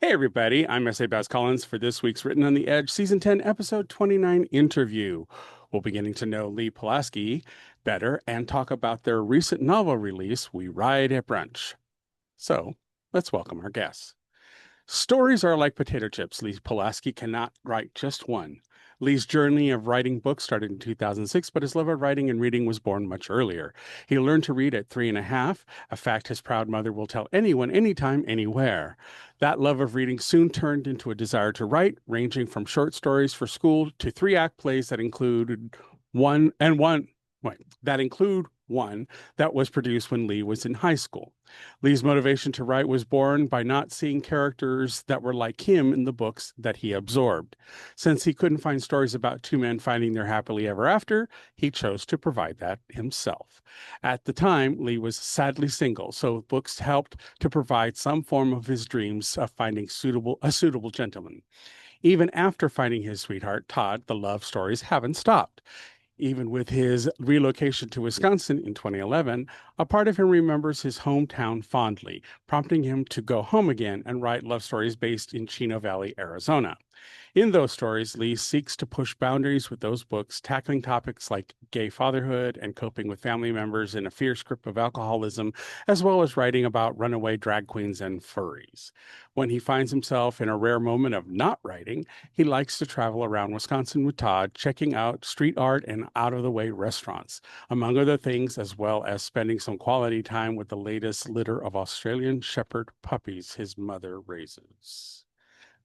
Hey, everybody. I'm S.A. Baz Collins for this week's Written on the Edge, Season 10, Episode 29 interview. We'll be getting to know Lee Pulaski better and talk about their recent novel release, We Ride at Brunch. So let's welcome our guests. Stories are like potato chips. Lee Pulaski cannot write just one. Lee's journey of writing books started in 2006, but his love of writing and reading was born much earlier. He learned to read at 3.5, a fact his proud mother will tell anyone, anytime, anywhere. That love of reading soon turned into a desire to write, ranging from short stories for school to three-act plays that included one and one, wait, that include one that was produced when Lee was in high school. Lee's motivation to write was born by not seeing characters that were like him in the books that he absorbed. Since he couldn't find stories about two men finding their happily ever after, he chose to provide that himself. At the time, Lee was sadly single, so books helped to provide some form of his dreams of finding a suitable gentleman. Even after finding his sweetheart, Todd, the love stories haven't stopped. Even with his relocation to Wisconsin in 2011, a part of him remembers his hometown fondly, prompting him to go home again and write love stories based in Chino Valley, Arizona. In those stories, Lee seeks to push boundaries with those books, tackling topics like gay fatherhood and coping with family members in a fierce grip of alcoholism, as well as writing about runaway drag queens and furries. When he finds himself in a rare moment of not writing, he likes to travel around Wisconsin with Todd, checking out street art and out of the way restaurants, among other things, as well as spending some quality time with the latest litter of Australian Shepherd puppies his mother raises.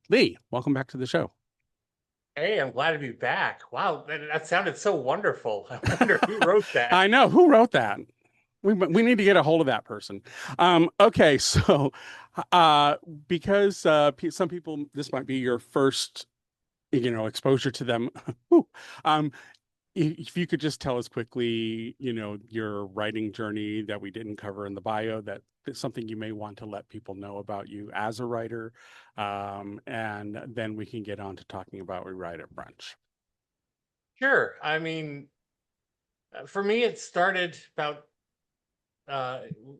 Lee, welcome back to the show. Hey, I'm glad to be back. Wow, that sounded so wonderful. I wonder who wrote that. I know who wrote that. We need to get a hold of that person. Okay, so uh, because some people this might be your first exposure to them. um, if you could just tell us quickly, your writing journey that we didn't cover in the bio, that's something you may want to let people know about you as a writer, and then we can get on to talking about We Write at Brunch. Sure. For me, it started about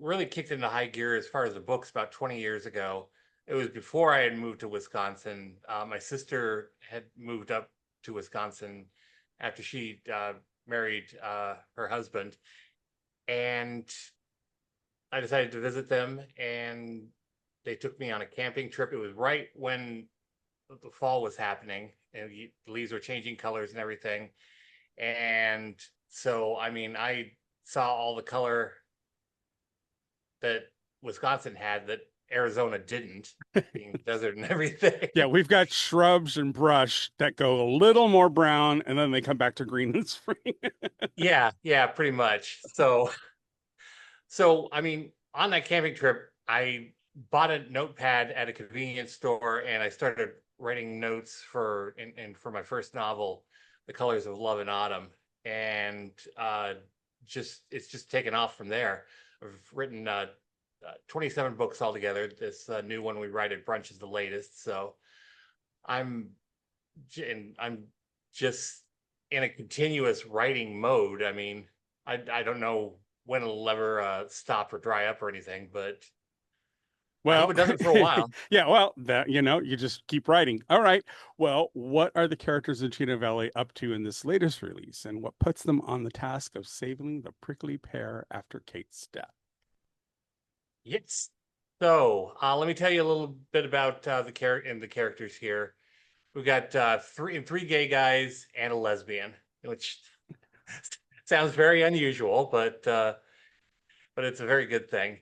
really kicked into high gear as far as the books about 20 years ago. It was before I had moved to Wisconsin. My sister had moved up to Wisconsin after she married her husband, and I decided to visit them, and they took me on a camping trip. It was right when the fall was happening, and the leaves were changing colors and everything. And so, I saw all the color that Wisconsin had that Arizona didn't, being desert and everything. Yeah, we've got shrubs and brush that go a little more brown and then they come back to green in spring. Yeah, pretty much. So on that camping trip, I bought a notepad at a convenience store, and I started writing notes for my first novel, The Colors of Love and Autumn. And just it's just taken off from there. I've written 27 books altogether. This new one, We Write at Brunch, is the latest. So I'm I'm just in a continuous writing mode. I don't know when it'll ever stop or dry up or anything, but I hope Well, it doesn't for a while. yeah, well, that you just keep writing. All right. Well, what are the characters in Chino Valley up to in this latest release, and what puts them on the task of saving the prickly pear after Kate's death? Yes. So let me tell you a little bit about the characters here. We've got three gay guys and a lesbian, which sounds very unusual, but it's a very good thing.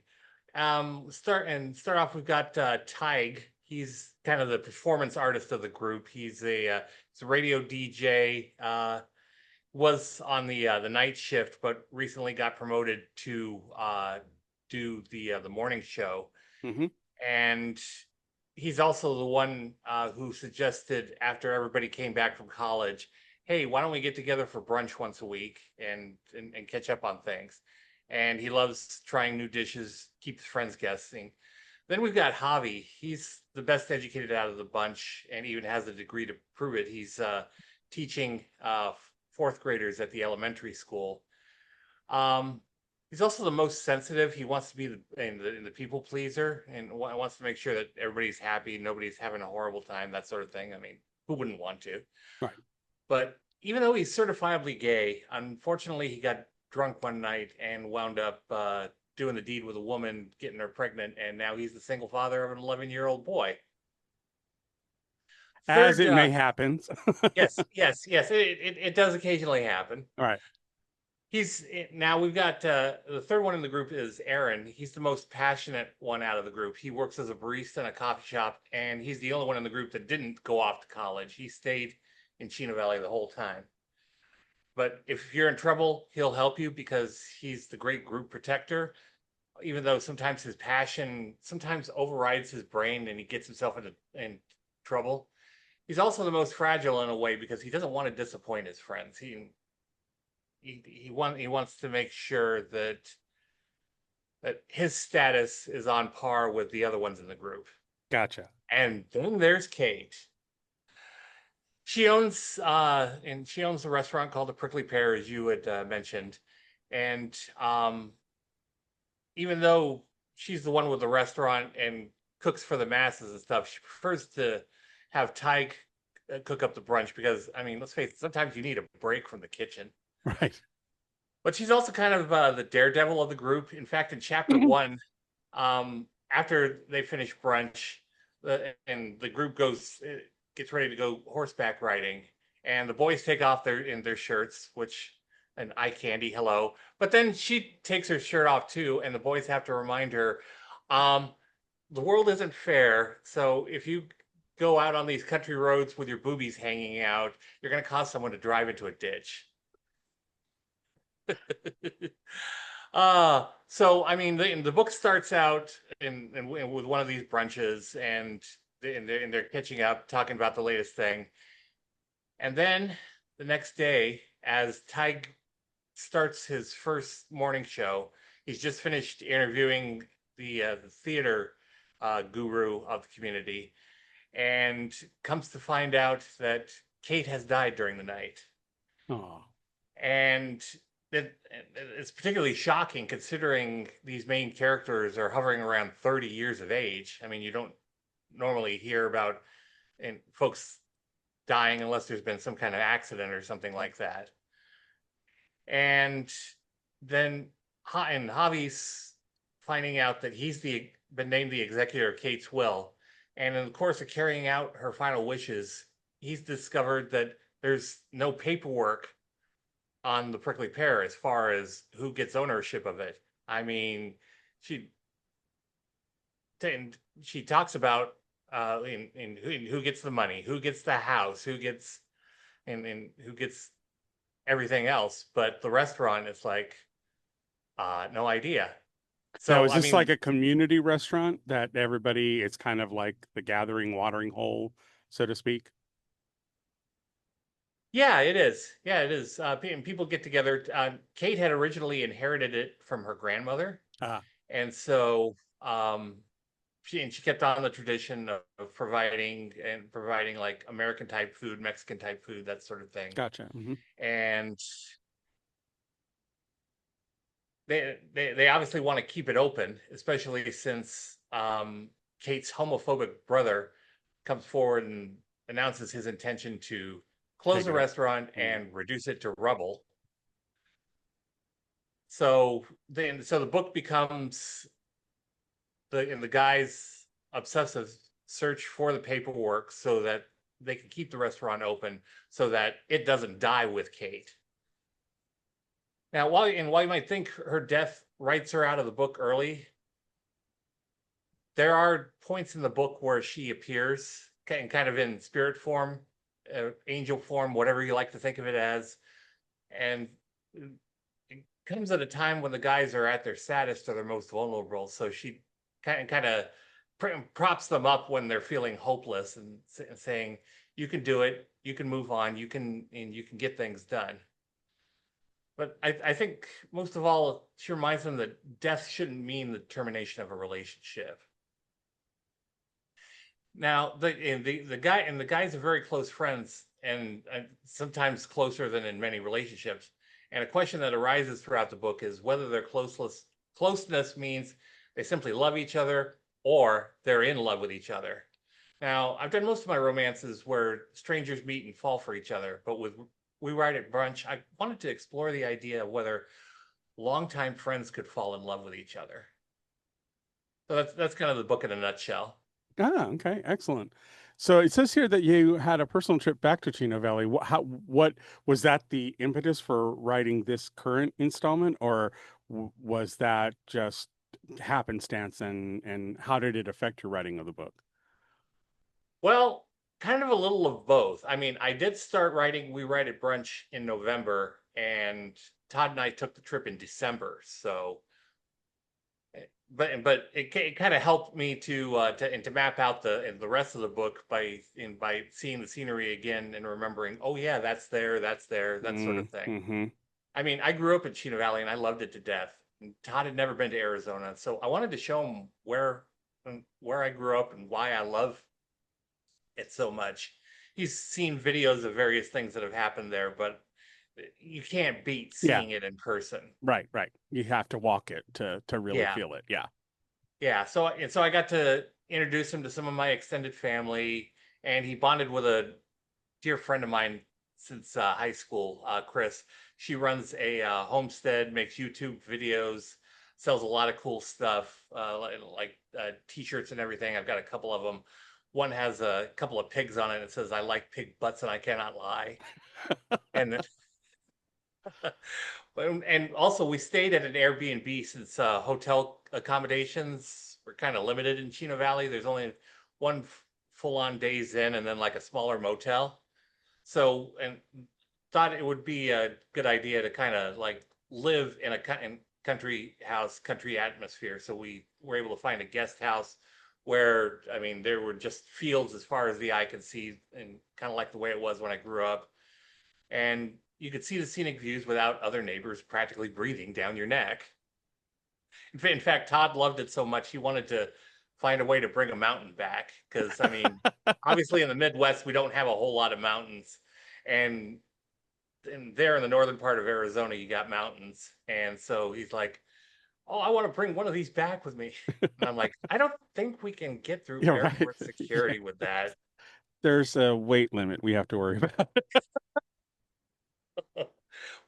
Start off. We've got Tig. He's kind of the performance artist of the group. He's a radio DJ. Was on the night shift, but recently got promoted to do the morning show. Hmm. And he's also the one who suggested, after everybody came back from college, hey, why don't we get together for brunch once a week and catch up on things. And he loves trying new dishes, keeps friends guessing. Then we've got Javi. He's the best educated out of the bunch and even has a degree to prove it. He's teaching fourth graders at the elementary school. Um, He's also the most sensitive. He wants to be the people pleaser and wants to make sure that everybody's happy, nobody's having a horrible time, that sort of thing. I mean, who wouldn't want to? Right. But even though he's certifiably gay, unfortunately, he got drunk one night and wound up doing the deed with a woman, getting her pregnant, and now he's the single father of an 11-year-old boy. As Third, it may happen. yes, it does occasionally happen. All right. He's now we've got the third one in the group is Aaron. He's the most passionate one out of the group. He works as a barista in a coffee shop, and he's the only one in the group that didn't go off to college. He stayed in Chino Valley the whole time. But if you're in trouble, he'll help you because he's the great group protector. Even though sometimes his passion sometimes overrides his brain and he gets himself in trouble. He's also the most fragile in a way because he doesn't want to disappoint his friends. He wants to make sure that his status is on par with the other ones in the group. Gotcha. And then there's Kate. She owns a restaurant called the Prickly Pear, as you had mentioned, and even though she's the one with the restaurant and cooks for the masses and stuff, she prefers to have Ty cook up the brunch because, I mean, let's face it, sometimes you need a break from the kitchen. Right. But she's also kind of the daredevil of the group. In fact, in chapter one, after they finish brunch, and the group gets ready to go horseback riding, and the boys take off their shirts, which an eye candy, hello. But then she takes her shirt off too, and the boys have to remind her, um, the world isn't fair. So if you go out on these country roads with your boobies hanging out, you're going to cause someone to drive into a ditch. So I mean, the book starts out with one of these brunches, and they're catching up, talking about the latest thing, and then the next day, as Tig starts his first morning show, he's just finished interviewing the theater guru of the community, and comes to find out that Kate has died during the night. Oh. And it's particularly shocking considering these main characters are hovering around 30 years of age. I mean, you don't normally hear about folks dying unless there's been some kind of accident or something like that. And then Javi's finding out that he's been named the executor of Kate's will. And in the course of carrying out her final wishes, he's discovered that there's no paperwork on the Prickly Pear as far as who gets ownership of it. I mean, she talks about in who gets the money, who gets the house, who gets and who gets everything else, but the restaurant is like no idea. Now, So is I this like mean, a community restaurant that everybody, it's kind of like the gathering watering hole, so to speak? yeah, it is. Yeah, it is. And people get together. Kate had originally inherited it from her grandmother, Ah, and so she kept on the tradition of providing like American type food, Mexican type food, that sort of thing. gotcha. And they obviously want to keep it open, especially since Kate's homophobic brother comes forward and announces his intention to close Take the it up. restaurant Mm. and reduce it to rubble. So the book becomes the guy's obsessive search for the paperwork so that they can keep the restaurant open so that it doesn't die with Kate. Now, while you might think her death writes her out of the book early, there are points in the book where she appears kind of in spirit form, angel form, whatever you like to think of it as, and it comes at a time when the guys are at their saddest or their most vulnerable. So she kind of props them up when they're feeling hopeless and saying, "You can do it. You can move on. You can get things done." But I think most of all, she reminds them that death shouldn't mean the termination of a relationship. Now, the guys are very close friends, and sometimes closer than in many relationships. And a question that arises throughout the book is whether their closeness means they simply love each other or they're in love with each other. Now, I've done most of my romances where strangers meet and fall for each other, but with We Ride at Brunch, I wanted to explore the idea of whether longtime friends could fall in love with each other. So that's kind of the book in a nutshell. Ah, okay, excellent. So it says here that you had a personal trip back to Chino Valley. What was that the impetus for writing this current installment, or was that just happenstance, and how did it affect your writing of the book? Well, kind of a little of both. I mean, I did start writing We Write at Brunch in November, and Todd and I took the trip in December. So, but it kind of helped me to map out the rest of the book by seeing the scenery again and remembering, oh yeah, that's there, that sort of thing. Mm-hmm. I mean, I grew up in Chino Valley and I loved it to death. And Todd had never been to Arizona, so I wanted to show him where I grew up and why I love it so much. He's seen videos of various things that have happened there, but you can't beat Yeah, seeing it in person. right, right. You have to walk it to really Yeah, feel it. Yeah. yeah. So I got to introduce him to some of my extended family, and he bonded with a dear friend of mine since high school, Chris. She runs a homestead, makes YouTube videos, sells a lot of cool stuff, like t-shirts and everything. I've got a couple of them. One has a couple of pigs on it. It says, "I like pig butts and I cannot lie." And and also we stayed at an Airbnb since hotel accommodations were kind of limited in Chino Valley. There's only one full-on Days Inn and then like a smaller motel. So, and thought it would be a good idea to kind of like live in a country house, country atmosphere. So we were able to find a guest house where, I mean, there were just fields as far as the eye could see, and kind of like the way it was when I grew up. And you could see the scenic views without other neighbors practically breathing down your neck. In fact, Todd loved it so much he wanted to find a way to bring a mountain back because, I mean, obviously in the Midwest we don't have a whole lot of mountains, and there in the northern part of Arizona you got mountains, and so he's like, "Oh, I want to bring one of these back with me," and I'm like, "I don't think we can get through Yeah, right. airport Yeah. security with that." There's a weight limit we have to worry about.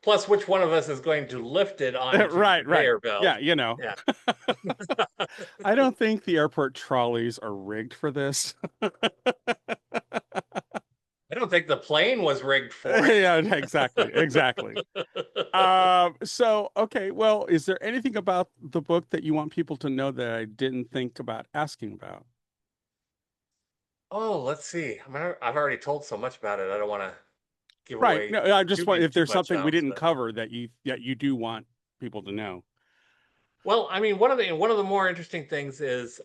Plus, which one of us is going to lift it onto the Right, right. conveyor belt? Yeah, you know. Yeah. I don't think the airport trolleys are rigged for this. I don't think the plane was rigged for Yeah, exactly, exactly. it. So okay, well, is there anything about the book that you want people to know that I didn't think about asking about? Oh, let's see. I've already told so much about it. I don't want to give Right. away No, I just want if too there's much something we else. didn't But cover that you do want people to know. well, I mean, one of the more interesting things is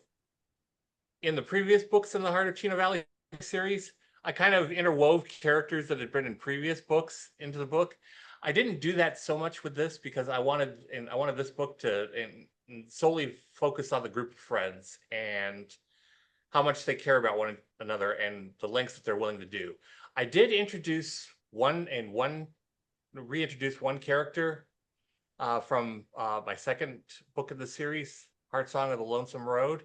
in the previous books in the Heart of Chino Valley series, I kind of interwove characters that had been in previous books into the book. I didn't do that so much with this because I wanted this book to solely focus on the group of friends and how much they care about one another and the lengths that they're willing to do. I did reintroduce one character from my second book of the series, Heart Song of the Lonesome Road.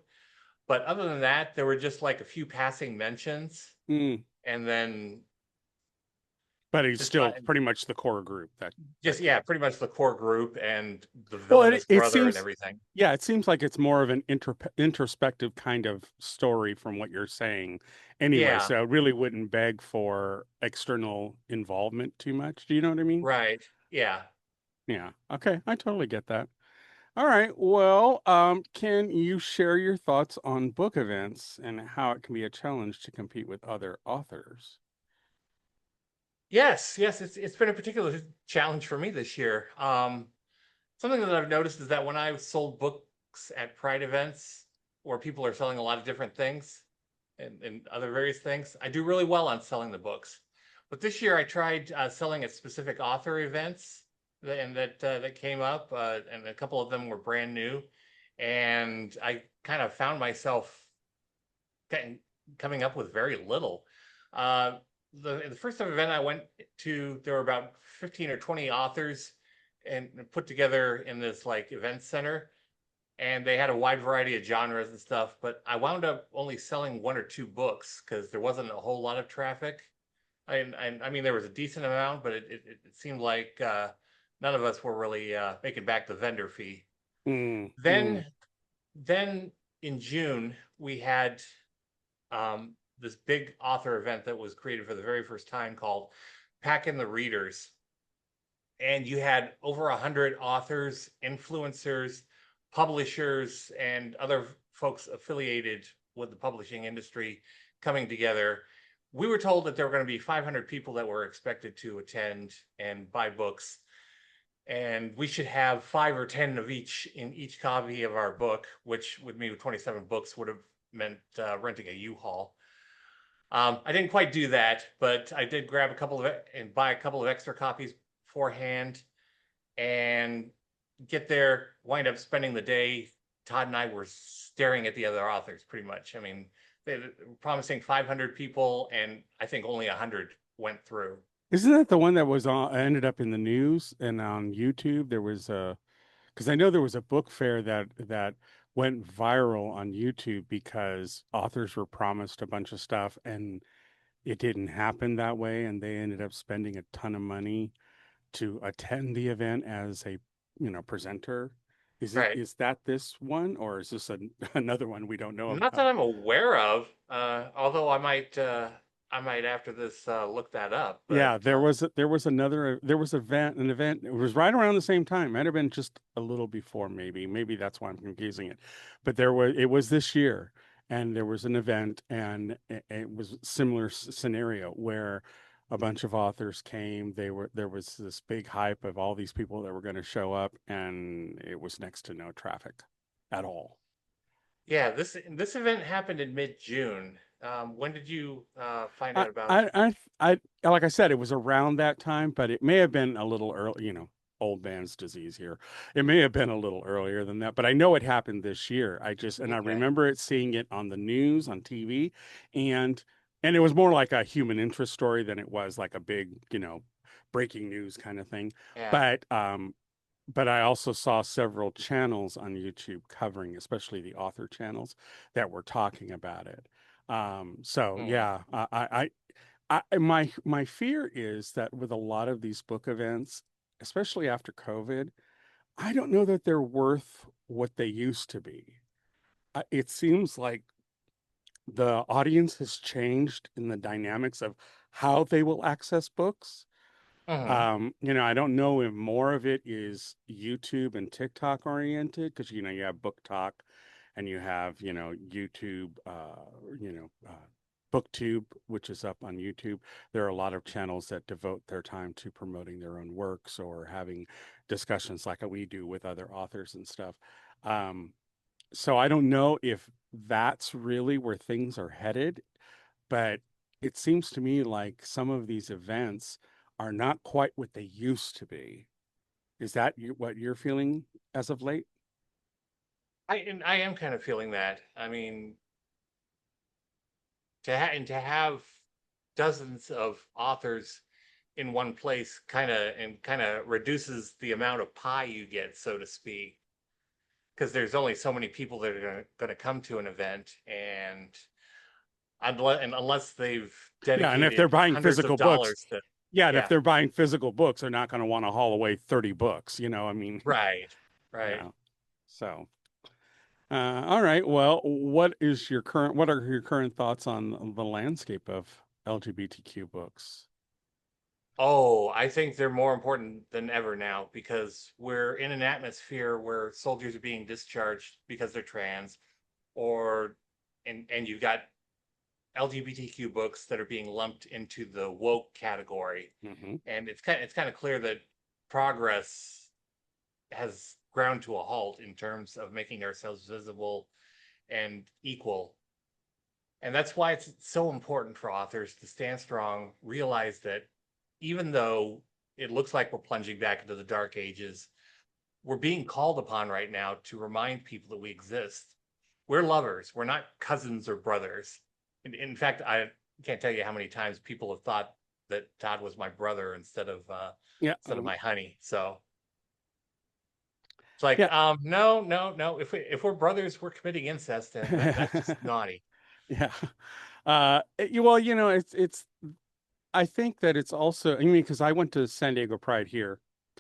But other than that, there were just like a few passing mentions, Mm, and then but it's just my still pretty much the core group that just yeah, pretty much the core group and the well, villainous it brother and seems everything. yeah, it seems like it's more of an introspective kind of story from what you're saying anyway, Yeah, so it really wouldn't beg for external involvement too much. Do you know what I mean? right. Yeah. Yeah. Okay, I totally get that. All right. Well, can you share your thoughts on book events and how it can be a challenge to compete with other authors? Yes, yes, it's been a particular challenge for me this year. Something that I've noticed is that when I've sold books at Pride events where people are selling a lot of different things and other various things, I do really well on selling the books. But this year I tried selling at specific author events that came up, and a couple of them were brand new, and I kind of found myself coming up with very little. Uh, the first event I went to, there were about 15 or 20 authors and put together in this like event center, and they had a wide variety of genres and stuff. But I wound up only selling one or two books because there wasn't a whole lot of traffic. I mean, there was a decent amount, but it seemed like none of us were really making back the vendor fee. Mm, mm. Then then in June we had this big author event that was created for the very first time called Pack in the Readers, and you had over 100 authors, influencers, publishers, and other folks affiliated with the publishing industry coming together. We were told that there were going to be 500 people that were expected to attend and buy books, and we should have 5 or 10 of each in each copy of our book, which with me with 27 books would have meant renting a U-Haul. I didn't quite do that, but I did grab a couple of it and buy a couple of extra copies beforehand and get there, wind up spending the day. Todd and I were staring at the other authors pretty much. I mean, they were promising 500 people, and I think only 100 went through. Isn't that the one that was on ended up in the news and on YouTube? There was a because I know there was a book fair that went viral on YouTube because authors were promised a bunch of stuff and it didn't happen that way, and they ended up spending a ton of money to attend the event as a presenter. Right. Is that this one, or is this another one we don't know Not about? that I'm aware of, although I might after this look that up. But Yeah, there was an event. It was right around the same time. Might have been just a little before, maybe that's why I'm confusing it. But it was this year, and there was an event, and it was similar scenario where a bunch of authors came. There was this big hype of all these people that were going to show up, and it was next to no traffic at all. yeah, this event happened in mid-June. When did you find I, out about? I, like I said, it was around that time, but it may have been a little early, old man's disease here. It may have been a little earlier than that, but I know it happened this year. And I Okay. remember seeing it on the news, on TV, and, and it was more like a human interest story than it was like a big, breaking news kind of thing. Yeah. But, but I also saw several channels on YouTube covering, especially the author channels that were talking about it. So Hmm. yeah, my fear is that with a lot of these book events, especially after COVID, I don't know that they're worth what they used to be. It seems like the audience has changed in the dynamics of how they will access books. Hmm. I don't know if more of it is YouTube and TikTok oriented because you have Book Talk and you have YouTube, BookTube, which is up on YouTube. There are a lot of channels that devote their time to promoting their own works or having discussions like we do with other authors and stuff. Um, so I don't know if that's really where things are headed, but it seems to me like some of these events are not quite what they used to be. Is that what you're feeling as of late? I am kind of feeling that. I mean, to have dozens of authors in one place kind of reduces the amount of pie you get, so to speak, because there's only so many people that are going to come to an event, and unless they've Yeah, and if they're dedicated buying hundreds of physical books, dollars to, yeah, and if yeah, they're buying physical books, they're not going to want to haul away 30 books, I mean, right, right. yeah. So, all right. Well, what are your current thoughts on the landscape of LGBTQ books? Oh, I think they're more important than ever now because we're in an atmosphere where soldiers are being discharged because they're trans, or and you've got LGBTQ books that are being lumped into the woke category, Hmm. and it's kind of clear that progress has ground to a halt in terms of making ourselves visible and equal. And that's why it's so important for authors to stand strong, realize that even though it looks like we're plunging back into the dark ages, we're being called upon right now to remind people that we exist. We're lovers, we're not cousins or brothers. In fact, I can't tell you how many times people have thought that Todd was my brother instead of Yeah. my honey. So It's like, Yeah. no, no, no. If we're brothers, we're committing incest, and that's just naughty. Yeah. Well, it's I think that it's also, I mean, because I went to San Diego Pride here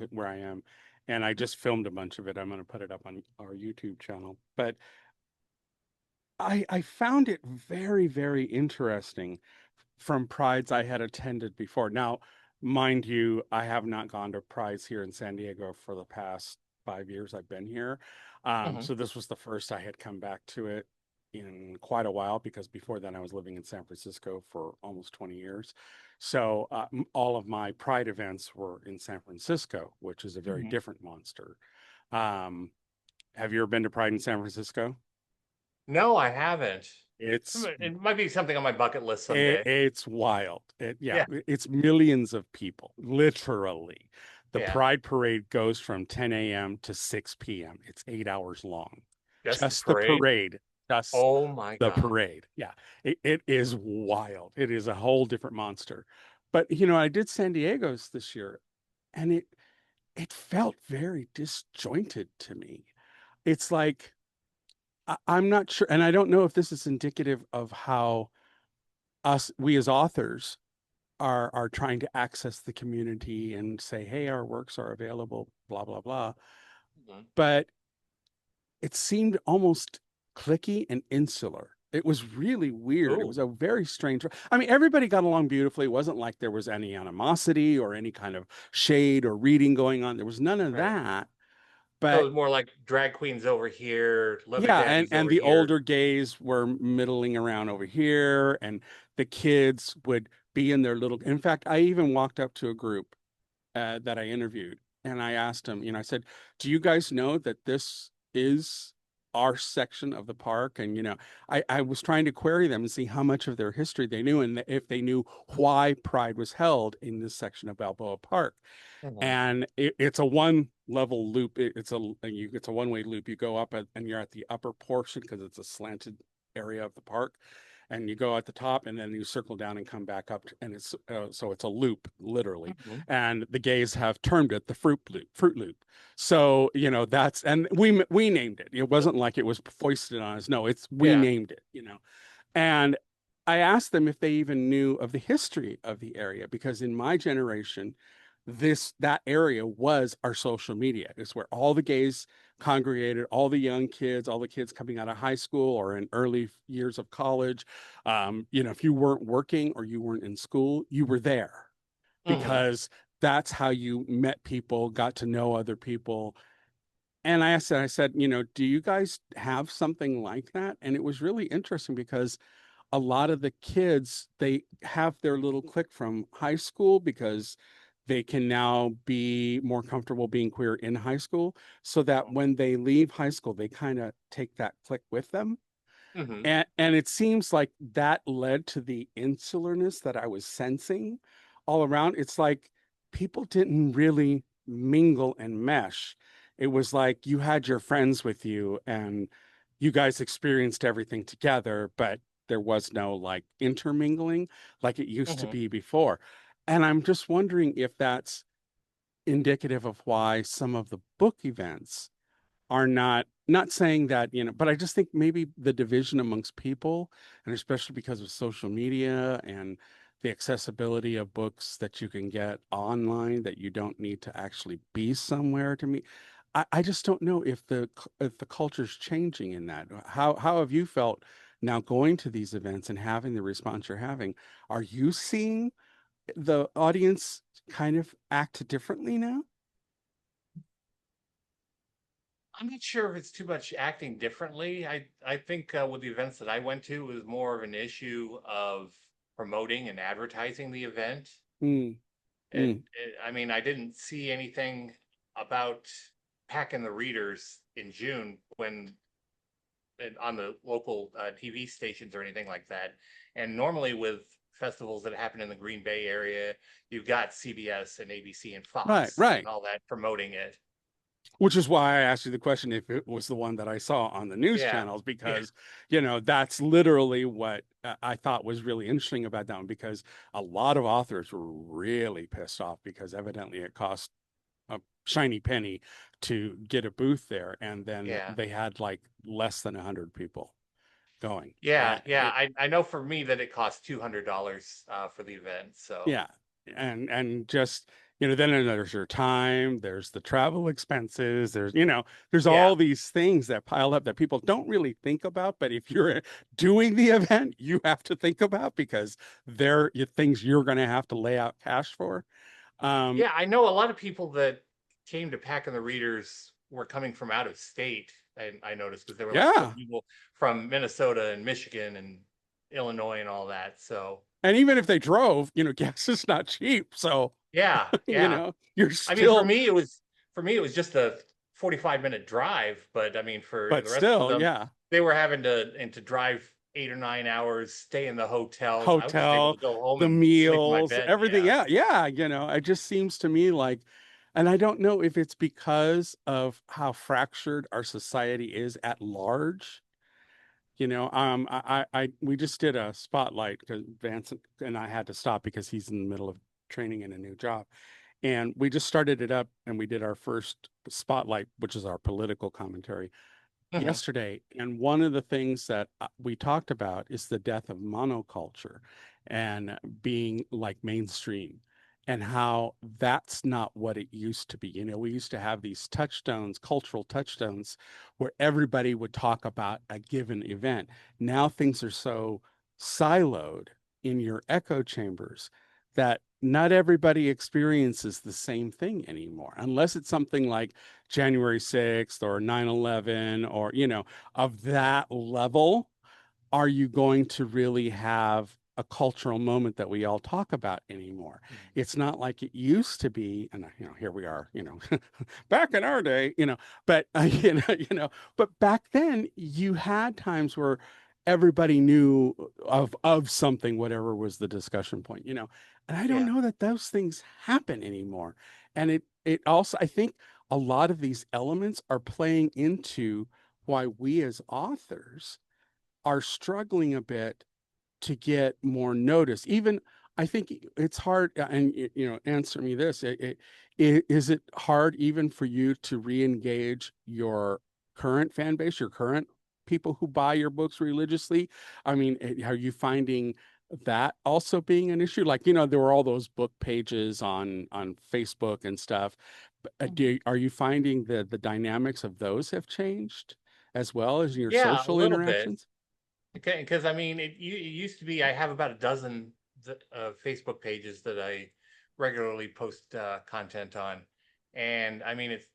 where I am, and I just filmed a bunch of it. I'm going to put it up on our YouTube channel. But I found it very, very interesting from prides I had attended before. Now, mind you, I have not gone to prides here in San Diego for the past 5 years I've been here. Hmm. So this was the first I had come back to it in quite a while because before then I was living in San Francisco for almost 20 years. So all of my pride events were in San Francisco, which is a very Hmm. different monster. Um, have you ever been to Pride in San Francisco? No, I haven't. It's It might be something on my bucket list someday. It's wild. Yeah, Yeah, it's millions of people, literally. The yeah. Pride Parade goes from 10 a.m. to 6 p.m. It's 8 hours long. Just the Just the parade. parade. Just Oh my the God. parade. Yeah, it is wild. It is a whole different monster. But I did San Diego's this year, and it felt very disjointed to me. It's like I'm not sure, and I don't know if this is indicative of how we as authors are trying to access the community and say, hey, our works are available, blah, blah, blah. Mhm. But it seemed almost clicky and insular. It was really weird. It was Ooh, a very strange. I mean, everybody got along beautifully. It wasn't like there was any animosity or any kind of shade or reading going on. There was none of right. that. So it But was more like drag queens over here, leather yeah, and daddies and over the here. older gays were middling around over here, and the kids would be in their little. In fact, I even walked up to a group that I interviewed, and I asked him, I said, "Do you guys know that this is our section of the park?" And I was trying to query them and see how much of their history they knew, and if they knew why Pride was held in this section of Balboa Park. Mhm. And it's a one level loop. It's a one-way loop. You go up and you're at the upper portion because it's a slanted area of the park, and you go at the top and then you circle down and come back up, and it's so it's a loop literally. Mhm. And the gays have termed it the fruit loop. So that's, and we named it. It wasn't like it was foisted on us. No, it's we Yeah. named it. And I asked them if they even knew of the history of the area, because in my generation, that area was our social media. It's where all the gays congregated, all the young kids, all the kids coming out of high school or in early years of college. If you weren't working or you weren't in school, you were there Hmm. because that's how you met people, got to know other people. And I said, do you guys have something like that? And it was really interesting because a lot of the kids, they have their little clique from high school because they can now be more comfortable being queer in high school, so that when they leave high school they kind of take that clique with them. Hmm. And it seems like that led to the insularness that I was sensing all around. It's like people didn't really mingle and mesh. It was like you had your friends with you and you guys experienced everything together, but there was no like intermingling like it used to Hmm. be before. And I'm just wondering if that's indicative of why some of the book events are not saying that, but I just think maybe the division amongst people, and especially because of social media and the accessibility of books that you can get online, that you don't need to actually be somewhere to meet. I just don't know if the culture's changing in that. How have you felt now going to these events and having the response you're having? Are you seeing the audience kind of act differently now? I'm not sure if it's too much acting differently. I think with the events that I went to, it was more of an issue of promoting and advertising the event. Mm, mm, I mean, I didn't see anything about packing the readers in June when on the local TV stations or anything like that. And normally with festivals that happen in the Green Bay area, you've got CBS and ABC and right, Fox and right. all that promoting it. Which is why I asked you the question if it was the one that I saw on the news Yeah. channels, Yeah. because, that's literally what I thought was really interesting about that one, because a lot of authors were really pissed off because evidently it cost a shiny penny to get a booth there, and then Yeah. they had like less than 100 people going. Yeah, And yeah. I know for me that it cost $200 for the event. So yeah, and just then there's your time, there's the travel expenses, there's yeah. all these things that pile up that people don't really think about, but if you're doing the event, you have to think about because they're things you're going to have to lay out cash for. Um, Yeah, I know a lot of people that came to Pack and the Readers were coming from out of state. I noticed because there were like some yeah, people from Minnesota and Michigan and Illinois and all that. So and even if they drove, gas is not cheap, so yeah, yeah. you're I mean, still, for me it was just a 45-minute drive, but I mean for but the rest of still, them, yeah. they were having to drive 8 or 9 hours, stay in the hotels. I was just able Hotel, to go home the and sleep in my meals, bed. everything. Yeah. Yeah, yeah. It just seems to me like, and I don't know if it's because of how fractured our society is at large. We just did a spotlight because Vance and I had to stop because he's in the middle of training in a new job. And we just started it up and we did our first spotlight, which is our political commentary Hmm. yesterday. And one of the things that we talked about is the death of monoculture and being like mainstream and how that's not what it used to be. We used to have these touchstones, cultural touchstones, where everybody would talk about a given event. Now things are so siloed in your echo chambers that not everybody experiences the same thing anymore, unless it's something like January 6th or 9/11 or, of that level. Are you going to really have a cultural moment that we all talk about anymore? It's not like it used to be. And, here we are, back in our day, but, but back then you had times where everybody knew of something, whatever was the discussion point, and I don't Yeah. know that those things happen anymore. And it also, I think a lot of these elements are playing into why we as authors are struggling a bit to get more notice. Even I think it's hard, and answer me this: is it hard even for you to re-engage your current fan base, your current people who buy your books religiously? I mean, are you finding that also being an issue? Like, there were all those book pages on Facebook and stuff. Are you finding that the dynamics of those have changed as well as your Yeah, a social little bit. interactions? Okay, because I mean, it used to be I have about a dozen Facebook pages that I regularly post content on, and I mean, it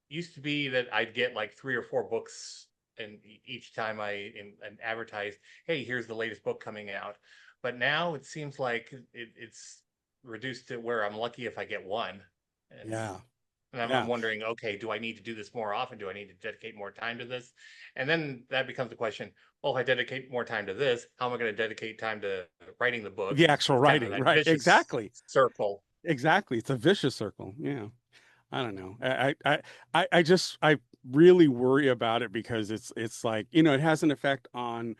used to be that I'd get like 3 or 4 books, and each time and advertise, hey, here's the latest book coming out. But now it seems like it's reduced to where I'm lucky if I get one, and Yeah. I'm Yeah. wondering, okay, do I need to do this more often? Do I need to dedicate more time to this? And then that becomes the question, well, if I dedicate more time to this, how am I going to dedicate time to writing the book? The And actual it's kind of writing, that right? vicious Exactly. circle. Exactly. It's a vicious circle. Yeah. I don't know. I really worry about it because it's like, it has an effect on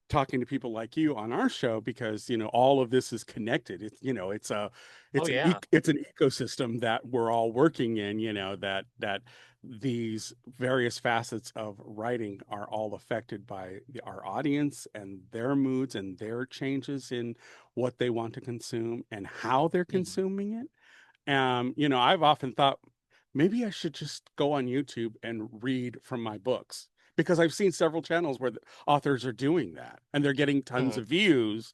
talking to people like you on our show because all of this is connected. It's a Oh, yeah. it's an ecosystem that we're all working in, that these various facets of writing are all affected by our audience and their moods and their changes in what they want to consume and how they're Mhm. consuming it. I've often thought maybe I should just go on YouTube and read from my books because I've seen several channels where the authors are doing that and they're getting tons Mhm. of views.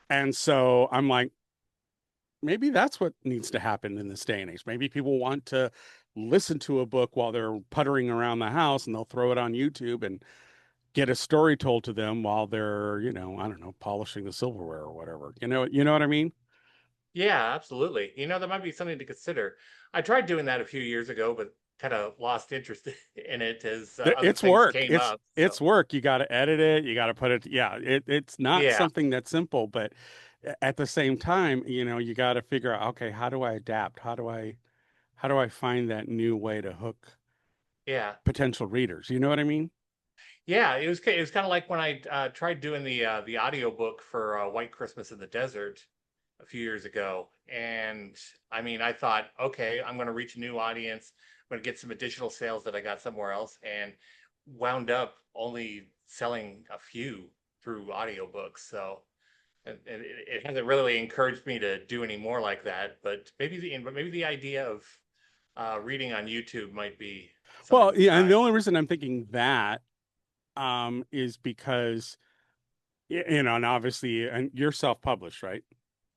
And so I'm like, maybe that's what needs to happen in this day and age. Maybe people want to listen to a book while they're puttering around the house and they'll throw it on YouTube and get a story told to them while they're, I don't know, polishing the silverware or whatever. You know what I mean? Yeah, absolutely. That might be something to consider. I tried doing that a few years ago, but kind of lost interest in it as other It's things work. came It's up. it's So, work. You got to edit it. You got to put it. Yeah, it's not yeah. something that's simple, but at the same time, you got to figure out, okay, how do I adapt? How do I find that new way to hook Yeah. potential readers? You know what I mean? Yeah, it was kind of like when I tried doing the audiobook for White Christmas in the Desert a few years ago. And I mean, I thought, okay, I'm going to reach a new audience. I'm going to get some additional sales that I got somewhere else, and wound up only selling a few through audiobooks. So it hasn't really encouraged me to do any more like that. But maybe the idea of reading on YouTube might be something Well, to yeah, and the try. only reason I'm thinking that is because and obviously, and you're self-published, right?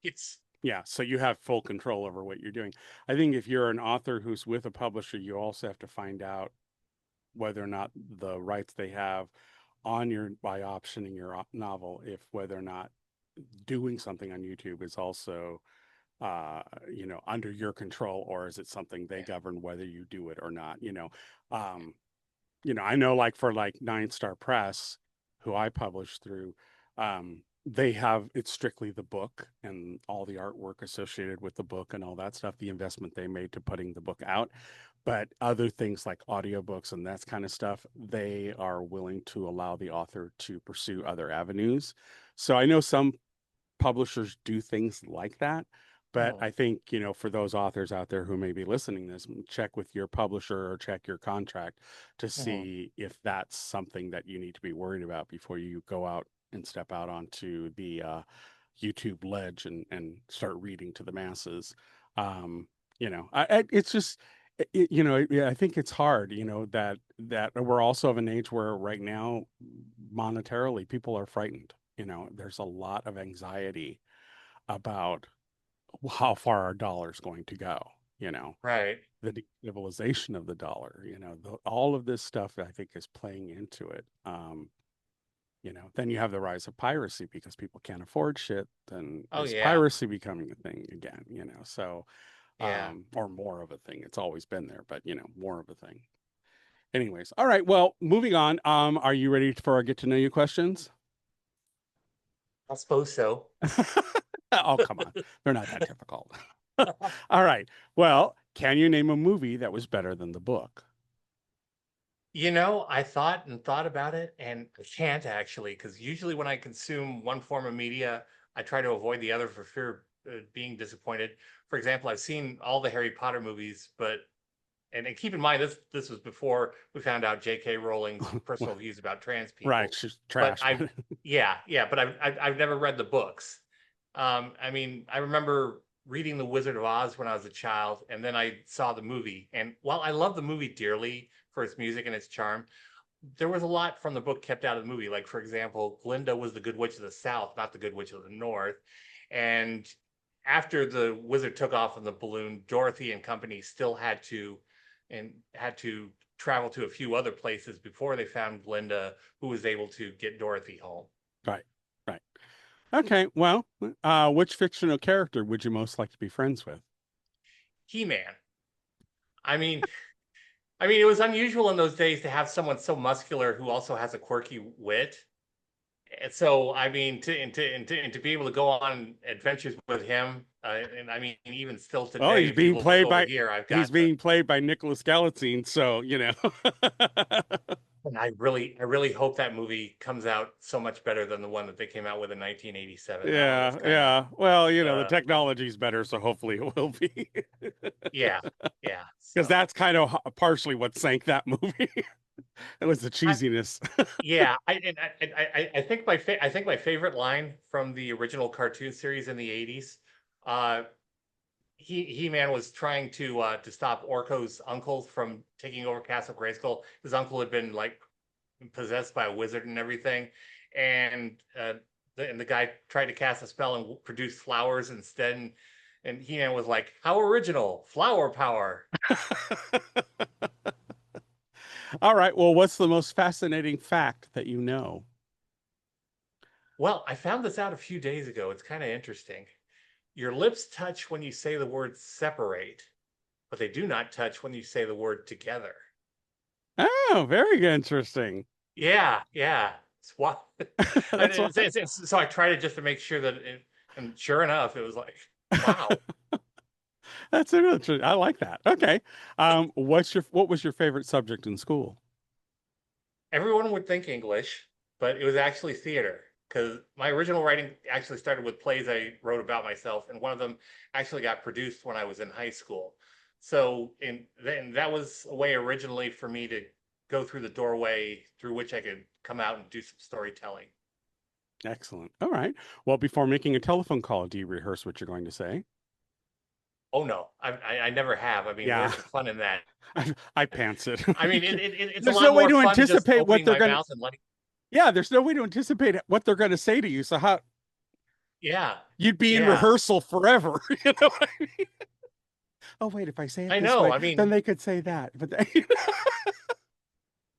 It's Yeah, so you have full control over what you're doing. I think if you're an author who's with a publisher, you also have to find out whether or not the rights they have on your by optioning your novel, if whether or not doing something on YouTube is also under your control, or is it something they yeah. govern whether you do it or not? Um, I know like for like Nine Star Press, who I publish through, they have it's strictly the book and all the artwork associated with the book and all that stuff, the investment they made to putting the book out. But other things like audiobooks and that kind of stuff, they are willing to allow the author to pursue other avenues. So I know some publishers do things like that. But Mhm, I think, for those authors out there who may be listening to this, check with your publisher or check your contract to mhm. see if that's something that you need to be worried about before you go out and step out onto the YouTube ledge and start reading to the masses. It's just, I think it's hard, that we're also of an age where right now, monetarily, people are frightened. There's a lot of anxiety about how far our dollar is going to go, you know, Right. the de-globalization of the dollar, all of this stuff I think is playing into it. Then you have the rise of piracy because people can't afford shit. Then Oh is yeah. piracy becoming a thing again? So, Yeah. or more of a thing. It's always been there, but more of a thing. Anyways, all right. Well, moving on. Are you ready for our get to know you questions? I suppose so. Oh, come on. They're not that difficult. All right. Well, can you name a movie that was better than the book? I thought and thought about it, and I can't actually, because usually when I consume one form of media, I try to avoid the other for fear of being disappointed. For example, I've seen all the Harry Potter movies, but and keep in mind this was before we found out J.K. Rowling's personal views about trans Right. people. She's But trash, I've but yeah, but I've never read the books. I mean, I remember reading The Wizard of Oz when I was a child, and then I saw the movie. And while I love the movie dearly for its music and its charm, there was a lot from the book kept out of the movie. Like, for example, Glinda was the Good Witch of the South, not the Good Witch of the North. And after the wizard took off in the balloon, Dorothy and company still had to travel to a few other places before they found Glinda, who was able to get Dorothy home. right. Right. Okay. Well, which fictional character would you most like to be friends with? He-Man. I mean, it was unusual in those days to have someone so muscular who also has a quirky wit. And so, I mean, to be able to go on adventures with him, and I mean, even still Well, today, if you look over here, I've he's got the, being played by Nicholas Gallatin, so and I really hope that movie comes out so much better than the one that they came out with in 1987. That one was Yeah, kind of, yeah. Well, the uh, technology's better, so hopefully it will be. yeah, yeah. Because So, that's kind of partially what sank that movie. It was the I, cheesiness. yeah, I think my favorite line from the original cartoon series in the 80s, uh, He-Man was trying to stop Orko's uncle from taking over Castle Grayskull. His uncle had been like possessed by a wizard and everything, and the guy tried to cast a spell and produce flowers instead. And He-Man was like, "How original! Flower power!" All right. Well, what's the most fascinating fact that you know? Well, I found this out a few days ago. It's kind of interesting. Your lips touch when you say the word separate, but they do not touch when you say the word together. Oh, very interesting. Yeah, yeah. It's what That's why. so I tried it just to make sure that and sure enough, it was like, wow. That's interesting. I like that. Okay. What was your favorite subject in school? Everyone would think English, but it was actually theater. because my original writing actually started with plays I wrote about myself, and one of them actually got produced when I was in high school. So, then that was a way originally for me to go through the doorway through which I could come out and do some storytelling. Excellent. All right. Well, before making a telephone call, do you rehearse what you're going to say? Oh no, I never have. I mean, Yeah, where's the fun in that? I pants it. I You mean, can't- it's a There's lot no way more to fun just anticipate what opening they're my gonna. mouth and letting. Yeah, there's no way to anticipate what they're gonna say to you. So how Yeah, you'd be in yeah, rehearsal forever. You know what I mean? Oh wait, if I say it I this know. way, I then mean, they could say that. But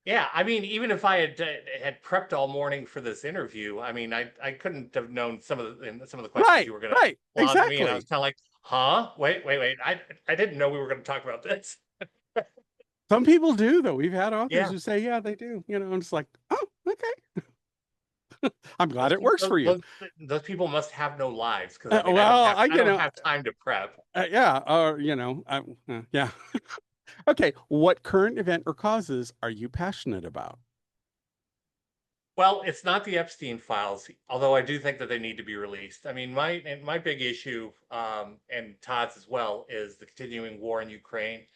yeah, I mean, even if I had prepped all morning for this interview, I mean, I couldn't have known some of the questions right, you were going to right, lob at me, and I was exactly. kind of like, huh? Wait, I didn't know we were going to talk about this. Some people do though. We've had authors Yeah, who say, yeah, they do. You know, and it's like, oh, okay. I'm glad those it works people, for you. those people must have no lives because I mean, Well, I don't have time to prep. yeah, yeah. Okay, what current event or causes are you passionate about? Well, it's not the Epstein files, although I do think that they need to be released. I mean, my big issue, and Todd's as well, is the continuing war in Ukraine,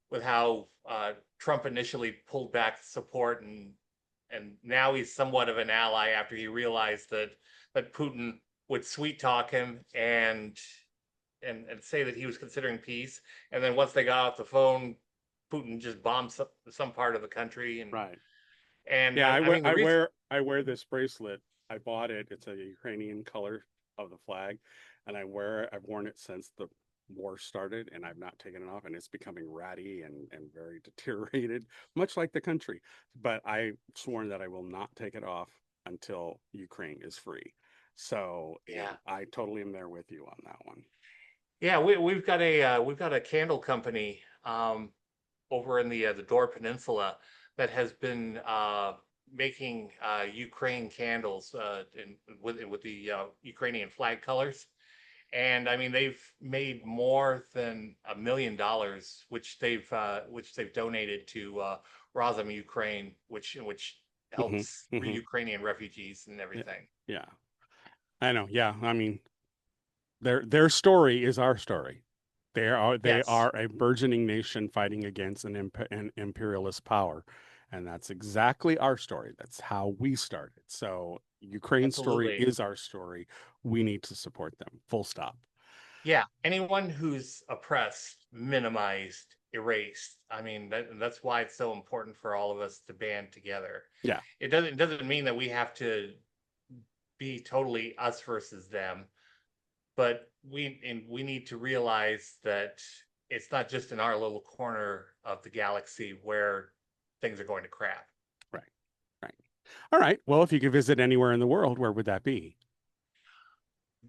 with how Trump initially pulled back support, and now he's somewhat of an ally after he realized that Putin would sweet talk him and say that he was considering peace, and then once they got off the phone, Putin just bombed some part of the country, Right. and Yeah, I mean the reason. I wear this bracelet. I bought it. It's a Ukrainian color of the flag, and I've worn it since the war started, and I've not taken it off, and it's becoming ratty and very deteriorated, much like the country. But I've sworn that I will not take it off until Ukraine is free. So, Yeah. I totally am there with you on that one. Yeah, we've got a candle company over in the Dora Peninsula that has been making Ukraine candles with the Ukrainian flag colors, and I mean they've made more than $1 million, which they've donated to Razom Ukraine, which Hmm. helps Hmm. Ukrainian refugees and Yeah, everything. yeah, I know. Yeah, I mean, their story is our story. They Yes, are a burgeoning nation fighting against an imperialist power, and that's exactly our story. That's how we started. So Ukraine's story absolutely. is our story. We need to support them. Full stop. Yeah, anyone who's oppressed, minimized, erased. I mean, that's why it's so important for all of us to band together. Yeah, It doesn't mean that we have to be totally us versus them, but we need to realize that it's not just in our little corner of the galaxy where things are going to crap. right, right. All right. Well, if you could visit anywhere in the world, where would that be?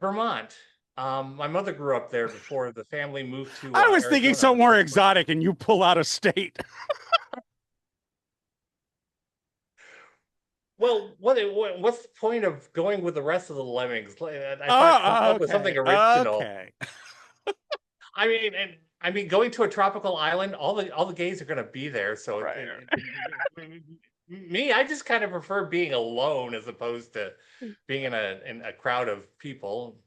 Vermont. My mother grew up there before the family moved to I was thinking Arizona. somewhere exotic, and you pull out a state. Well, what's the point of going with the rest of the lemmings? I thought come Oh, up with something okay, original. okay. I mean, going to a tropical island, all the gays are going to be there. So Right. me, I just kind of prefer being alone as opposed to being in a crowd of people.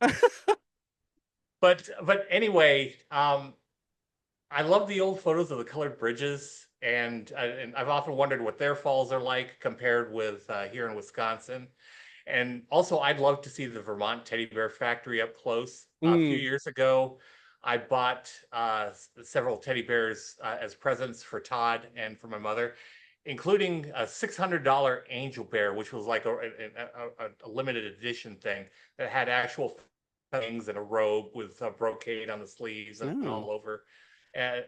But anyway, I love the old photos of the colored bridges, and I've often wondered what their falls are like compared with here in Wisconsin. And also, I'd love to see the Vermont teddy bear factory up close. A few Mm. years ago, I bought several teddy bears as presents for Todd and for my mother, including a $600 angel bear, which was like a limited edition thing that had actual things and a robe with brocade on the sleeves and Oh. all over. And,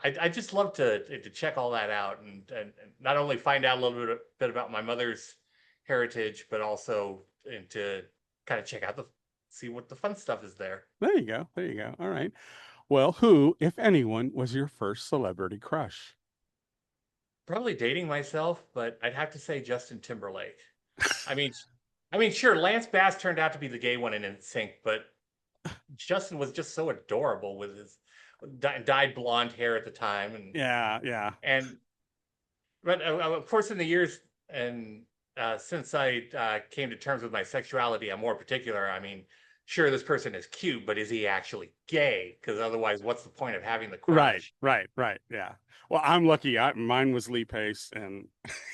I just love to check all that out and not only find out a little bit about my mother's heritage, but also and to kind of check out the see what the fun stuff is there. There you go. There you go. All right. Well, who, if anyone, was your first celebrity crush? Probably dating myself, but I'd have to say Justin Timberlake. I mean, sure, Lance Bass turned out to be the gay one in NSYNC, but Justin was just so adorable with his dyed blonde hair at the time, Yeah, yeah. and but of course in the years and since I came to terms with my sexuality, I'm more particular. I mean, sure, this person is cute, but is he actually gay? Because otherwise, what's the point of having the Right, crush? right, right. Yeah. Well, I'm lucky. Mine was Lee Pace, and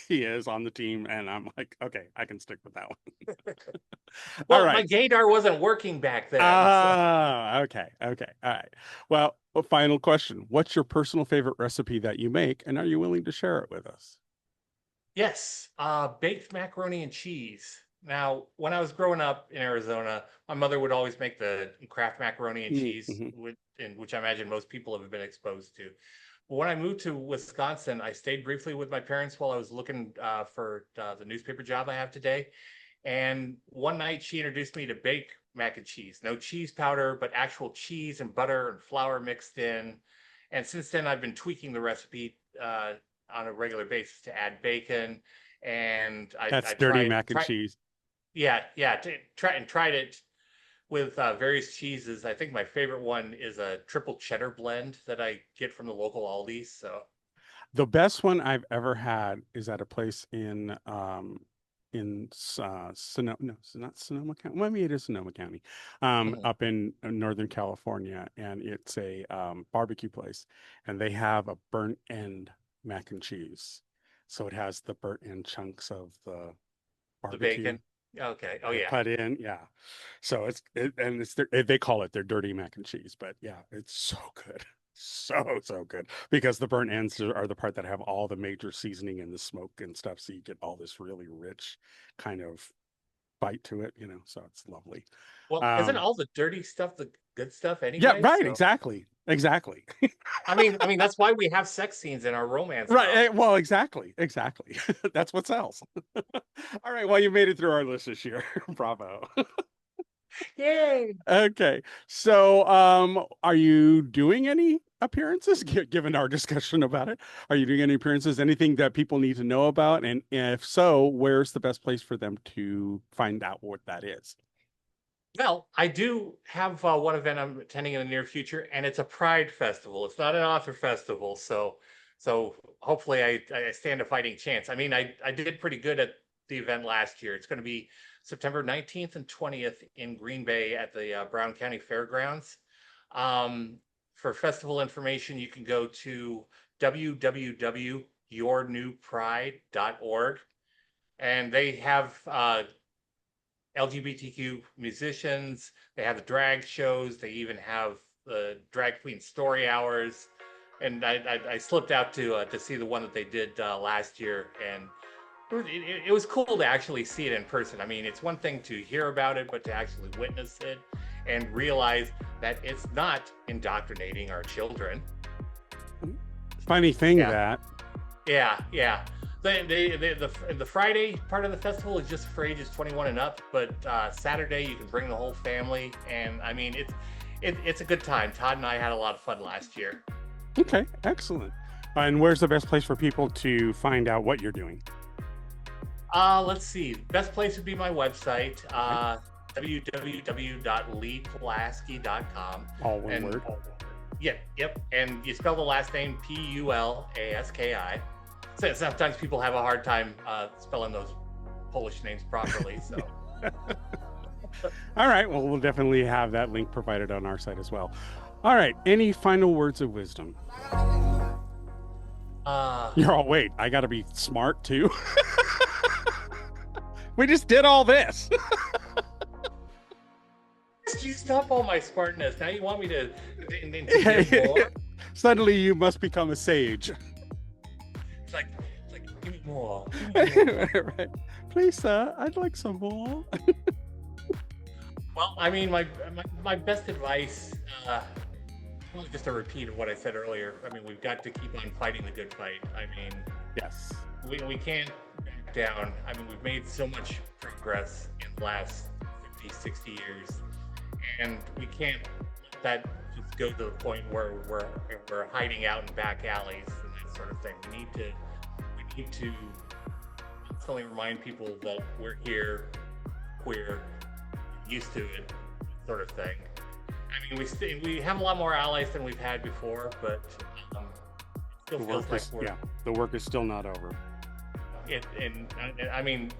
he is on the team, and I'm like, okay, I can stick with that one. All Well, my right. gaydar wasn't working back then. So. Ah, okay, okay, all right. Well, a final question. What's your personal favorite recipe that you make, and are you willing to share it with us? Yes, baked macaroni and cheese. Now, when I was growing up in Arizona, my mother would always make the Kraft macaroni and cheese, Mm-hmm. which I imagine most people have been exposed to. But when I moved to Wisconsin, I stayed briefly with my parents while I was looking for the newspaper job I have today. And one night she introduced me to baked mac and cheese. No cheese powder, but actual cheese and butter and flour mixed in. And since then, I've been tweaking the recipe on a regular basis to add bacon. And That's I dirty tried, mac and cheese. yeah, yeah, tried it with various cheeses. I think my favorite one is a triple cheddar blend that I get from the local Aldi's. So, The best one I've ever had is at a place in Sonoma, no, it's not Sonoma County. Well, maybe it is Sonoma County, mhm. up in Northern California, and it's a barbecue place, and they have a burnt end mac and cheese. So it has the burnt end chunks of the The barbecue bacon. Okay. Oh yeah. put in, yeah. So and it's they call it their dirty mac and cheese, but yeah, it's so good. So good because the burnt ends are the part that have all the major seasoning and the smoke and stuff, so you get all this really rich kind of bite to it, so it's lovely. Well, isn't um all the dirty stuff the good stuff yeah, anyway? right, So, exactly. I mean, that's why we have sex scenes in our romance Right, novels. well, exactly. That's what sells. All right, well, you made it through our list this year. Bravo. Yay! Okay. So, are you doing any appearances, given our discussion about it? Are you doing any appearances? Anything that people need to know about? And if so, where's the best place for them to find out what that is? Well, I do have one event I'm attending in the near future, and it's a Pride festival. It's not an author festival, so hopefully I stand a fighting chance. I mean, I did pretty good at the event last year. It's going to be September 19th and 20th in Green Bay at the Brown County Fairgrounds. Um, for festival information, you can go to www.yournewpride.org, and they have LGBTQ musicians. They have the drag shows. They even have the drag queen story hours. And I slipped out to see the one that they did last year, and it was cool to actually see it in person. I mean, it's one thing to hear about it, but to actually witness it and realize that it's not indoctrinating our children. Funny thing Yeah, that yeah. The Friday part of the festival is just for ages 21 and up, but Saturday you can bring the whole family, and I mean it's a good time. Todd and I had a lot of fun last year. okay, excellent. And where's the best place for people to find out what you're doing? Let's see. Best place would be my website, Okay, www.leepulaski.com, all one and word. yep, and you spell the last name Pulaski. So sometimes people have a hard time spelling those Polish names properly. So, All right, well, we'll definitely have that link provided on our site as well. All right, any final words of wisdom? uh, You're all, wait, I got to be smart too. We just did all this. you stop all my smartness. Now you want me to give more? Suddenly you must become a sage. It's like, give me more. Give me more. Right. Please, sir, I'd like some more. Well, I mean, my best advice, well, just a repeat of what I said earlier. I mean, we've got to keep on fighting the good fight. I mean, Yes. we can't back down. I mean, we've made so much progress in the last 50, 60 years, and we can't let that just go to the point where we're hiding out in back alleys and that sort of thing. We need to constantly remind people that we're here, queer, used to it, sort of thing. I mean, we have a lot more allies than we've had before, but it still The feels work like is, we're yeah, the work is still not over. and I mean,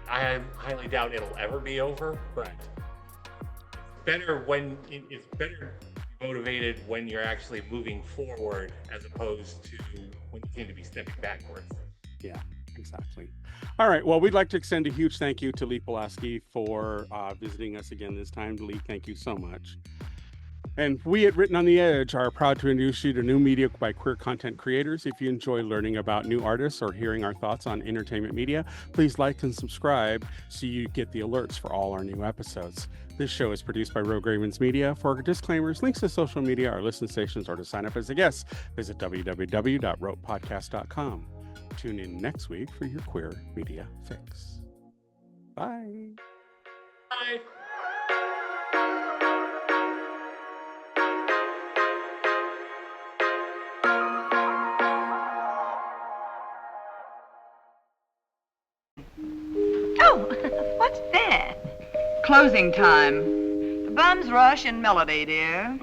I highly doubt it'll ever be over, but it's better to be motivated when you're actually moving forward as opposed to when you seem to be stepping backwards. Yeah, exactly. All right. Well, we'd like to extend a huge thank you to Lee Pulaski for visiting us again this time. Lee, thank you so much. And we at Written on the Edge are proud to introduce you to new media by queer content creators. If you enjoy learning about new artists or hearing our thoughts on entertainment media, please like and subscribe so you get the alerts for all our new episodes. This show is produced by Rogue Ravens Media. For disclaimers, links to social media, our listen stations, or to sign up as a guest, visit www.ropepodcast.com. Tune in next week for your queer media fix. Bye. Bye. Oh, what's that? Closing time. The bums rush in melody, dear.